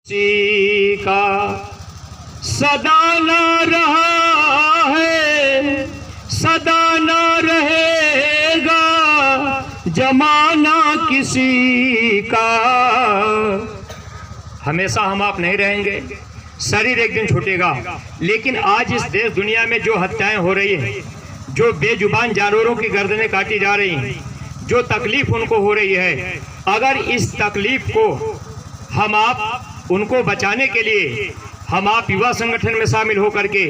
किसी का सदा न रहा है, सदा न रहेगा जमाना किसी का। हमेशा हम आप नहीं रहेंगे, शरीर एक दिन छूटेगा। लेकिन आज इस देश दुनिया में जो हत्याएं हो रही हैं, जो बेजुबान जानवरों की गर्दनें काटी जा रही हैं, जो तकलीफ उनको हो रही है, अगर इस तकलीफ को हम आप उनको बचाने के लिए हम आप युवा संगठन में शामिल होकर के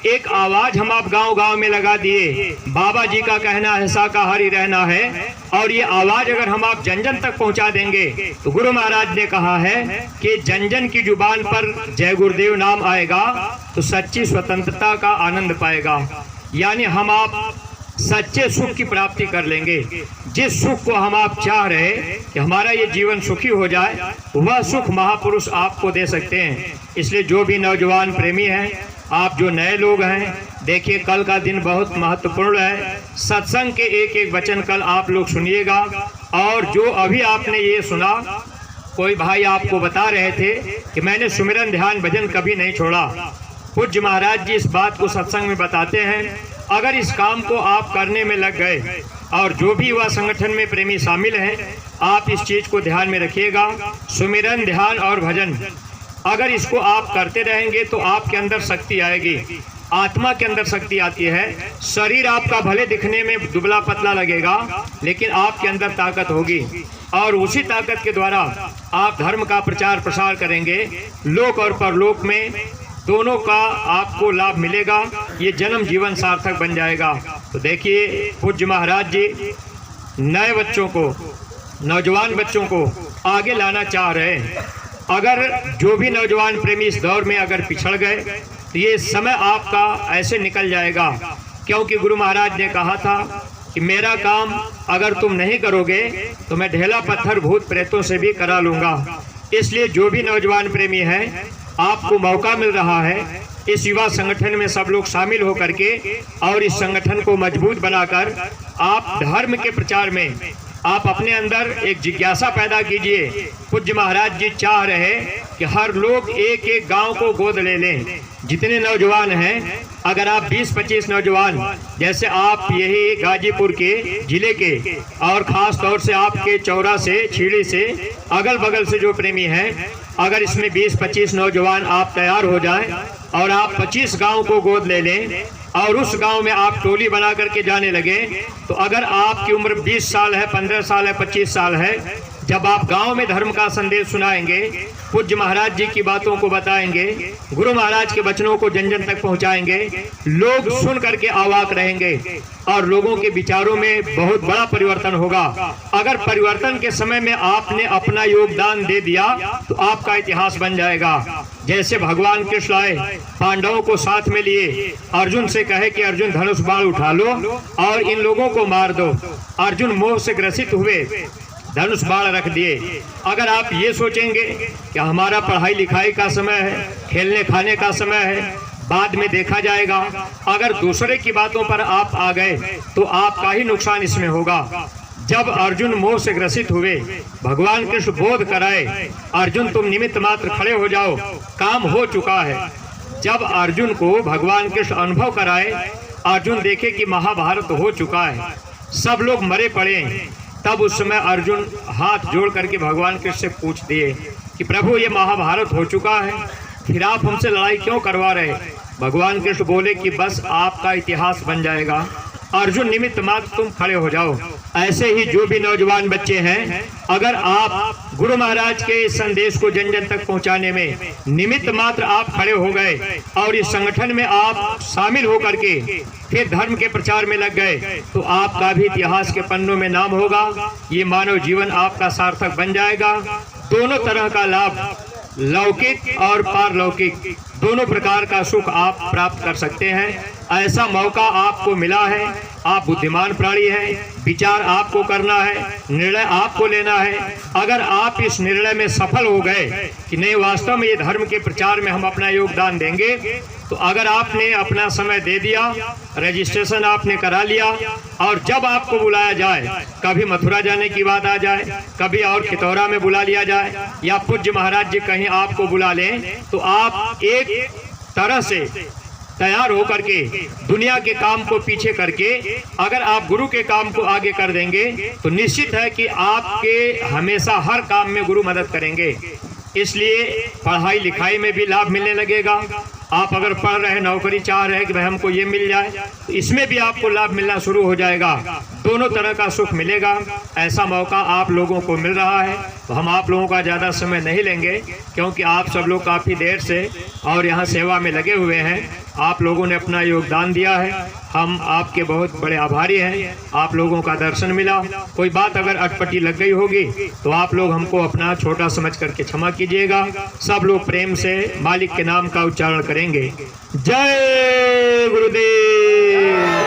एक आवाज हम आप गांव-गांव में लगा दिए। बाबा जी का कहना है शाकाहारी रहना है, और ये आवाज अगर हम आप जन जन तक पहुंचा देंगे तो गुरु महाराज ने कहा है कि जन जन की जुबान पर जय गुरुदेव नाम आएगा तो सच्ची स्वतंत्रता का आनंद पाएगा। यानी हम आप सच्चे सुख की प्राप्ति कर लेंगे। जिस सुख को हम आप चाह रहे कि हमारा ये जीवन सुखी हो जाए, वह सुख महापुरुष आपको दे सकते हैं। इसलिए जो भी नौजवान प्रेमी हैं, आप जो नए लोग हैं, देखिए कल का दिन बहुत महत्वपूर्ण है। सत्संग के एक एक वचन कल आप लोग सुनिएगा। और जो अभी आपने ये सुना, कोई भाई आपको बता रहे थे कि मैंने सुमिरन ध्यान भजन कभी नहीं छोड़ा। पूज्य महाराज जी इस बात को सत्संग में बताते हैं, अगर इस काम को आप करने में लग गए, और जो भी युवा संगठन में प्रेमी शामिल हैं, आप इस चीज को ध्यान में रखिएगा। सुमिरन ध्यान और भजन अगर इसको आप करते रहेंगे तो आपके अंदर शक्ति आएगी, आत्मा के अंदर शक्ति आती है। शरीर आपका भले दिखने में दुबला पतला लगेगा, लेकिन आपके अंदर ताकत होगी, और उसी ताकत के द्वारा आप धर्म का प्रचार प्रसार करेंगे। लोक और परलोक में दोनों का आपको लाभ मिलेगा। ये जन्म जीवन सार्थक बन जाएगा। तो देखिए पूज्य महाराज जी नए बच्चों को, नौजवान बच्चों को आगे लाना चाह रहे हैं। अगर जो भी नौजवान प्रेमी इस दौर में अगर पिछड़ गए तो ये समय आपका ऐसे निकल जाएगा, क्योंकि गुरु महाराज ने कहा था कि मेरा काम अगर तुम नहीं करोगे तो मैं ढेला पत्थर भूत प्रेतों से भी करा लूँगा। इसलिए जो भी नौजवान प्रेमी हैं, आपको मौका मिल रहा है इस युवा संगठन में सब लोग शामिल होकर के, और इस संगठन को मजबूत बनाकर आप धर्म के प्रचार में आप अपने अंदर एक जिज्ञासा पैदा कीजिए। पूज्य महाराज जी चाह रहे कि हर लोग एक एक गांव को गोद ले लें। जितने नौजवान हैं, अगर आप 20-25 नौजवान, जैसे आप यही गाजीपुर के जिले के, और ख़ास तौर से आपके चौरा से, छीड़ी से, अगल बगल से जो प्रेमी हैं, अगर इसमें 20-25 नौजवान आप तैयार हो जाएं और आप 25 गांव को गोद ले लें और उस गांव में आप टोली बना करके जाने लगे, तो अगर आपकी उम्र 20 साल है, 15 साल है, 25 साल है, जब आप गांव में धर्म का संदेश सुनाएंगे, पूज्य महाराज जी की बातों को बताएंगे, गुरु महाराज के वचनों को जन जन तक पहुंचाएंगे, लोग सुन करके अवाक रहेंगे और लोगों के विचारों में बहुत बड़ा परिवर्तन होगा। अगर परिवर्तन के समय में आपने अपना योगदान दे दिया तो आपका इतिहास बन जाएगा। जैसे भगवान कृष्ण आए, पांडवों को साथ में लिए, अर्जुन से कहे कि अर्जुन धनुष बाण उठा लो और इन लोगों को मार दो। अर्जुन मोह से ग्रसित हुए, धनुष बाण रख दिए। अगर आप ये सोचेंगे कि हमारा पढ़ाई लिखाई का समय है, खेलने खाने का समय है, बाद में देखा जाएगा, अगर दूसरे की बातों पर आप आ गए तो आपका ही नुकसान इसमें होगा। जब अर्जुन मोह से ग्रसित हुए, भगवान कृष्ण बोध कराए, अर्जुन तुम निमित्त मात्र खड़े हो जाओ, काम हो चुका है। जब अर्जुन को भगवान कृष्ण अनुभव कराए, अर्जुन देखे कि महाभारत हो चुका है, सब लोग मरे पड़े हैं, तब उस समय अर्जुन हाथ जोड़ करके भगवान कृष्ण से पूछ दिए कि प्रभु ये महाभारत हो चुका है, फिर आप हमसे लड़ाई क्यों करवा रहे? भगवान कृष्ण बोले कि बस आपका इतिहास बन जाएगा, अर्जुन निमित्त मात्र तुम खड़े हो जाओ। ऐसे ही जो भी नौजवान बच्चे हैं, अगर आप गुरु महाराज के इस संदेश को जन जन तक पहुंचाने में निमित्त मात्र आप खड़े हो गए और इस संगठन में आप शामिल होकर के फिर धर्म के प्रचार में लग गए, तो आपका भी इतिहास के पन्नों में नाम होगा। ये मानव जीवन आपका सार्थक बन जाएगा। दोनों तरह का लाभ, लौकिक और पारलौकिक, दोनों प्रकार का सुख आप प्राप्त कर सकते हैं। ऐसा मौका आपको मिला है। आप बुद्धिमान प्राणी हैं, विचार आपको करना है, निर्णय आपको लेना है। अगर आप इस निर्णय में सफल हो गए कि नहीं वास्तव में ये धर्म के प्रचार में हम अपना योगदान देंगे, तो अगर आपने अपना समय दे दिया, रजिस्ट्रेशन आपने करा लिया, और जब आपको बुलाया जाए, कभी मथुरा जाने की बात आ जाए, कभी और खितौरा में बुला लिया जाए, या पूज्य महाराज जी कहीं आपको बुला लें, तो आप एक तरह से तैयार होकर के दुनिया के काम को पीछे करके अगर आप गुरु के काम को आगे कर देंगे, तो निश्चित है कि आपके हमेशा हर काम में गुरु मदद करेंगे। इसलिए पढ़ाई लिखाई में भी लाभ मिलने लगेगा। आप अगर पढ़ रहे, नौकरी चाह रहे कि भाई हमको ये मिल जाए, तो इसमें भी आपको लाभ मिलना शुरू हो जाएगा। दोनों तरह का सुख मिलेगा। ऐसा मौका आप लोगों को मिल रहा है। तो हम आप लोगों का ज़्यादा समय नहीं लेंगे, क्योंकि आप सब लोग काफ़ी देर से और यहाँ सेवा में लगे हुए हैं। आप लोगों ने अपना योगदान दिया है, हम आपके बहुत बड़े आभारी हैं। आप लोगों का दर्शन मिला। कोई बात अगर अटपटी लग गई होगी तो आप लोग हमको अपना छोटा समझ करके क्षमा कीजिएगा। सब लोग प्रेम से मालिक के नाम का उच्चारण करेंगे। जय गुरुदेव।